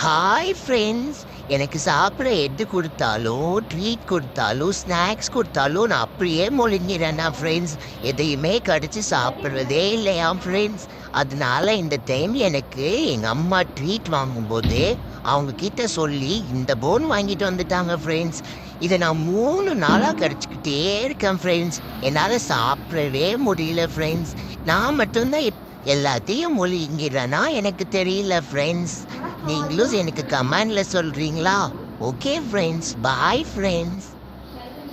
Hi friends. எனக்கு சாப்பிட எது கொடுத்தாலும், ட்ரீட் கொடுத்தாலும், ஸ்நாக்ஸ் கொடுத்தாலும் நான் அப்படியே முழுங்கிறேன்னா ஃப்ரெண்ட்ஸ். எதையுமே கடிச்சு சாப்பிட்றதே இல்லையா ஃப்ரெண்ட்ஸ். அதனால இந்த டைம் எனக்கு எங்கள் அம்மா ட்ரீட் வாங்கும்போது அவங்க கிட்ட சொல்லி இந்த போன் வாங்கிட்டு வந்துட்டாங்க ஃப்ரெண்ட்ஸ். இதை நான் 3 நாளாக கடிச்சிக்கிட்டே இருக்கேன் ஃப்ரெண்ட்ஸ். என்னால் சாப்பிடவே முடியல ஃப்ரெண்ட்ஸ். நான் மட்டும்தான் எல்லாத்தையும் முழுங்கிறேன்னா எனக்கு தெரியல ஃப்ரெண்ட்ஸ். நீங்களும் எனக்கு கமெண்ட்ல சொல்றீங்களா? Okay friends, bye friends.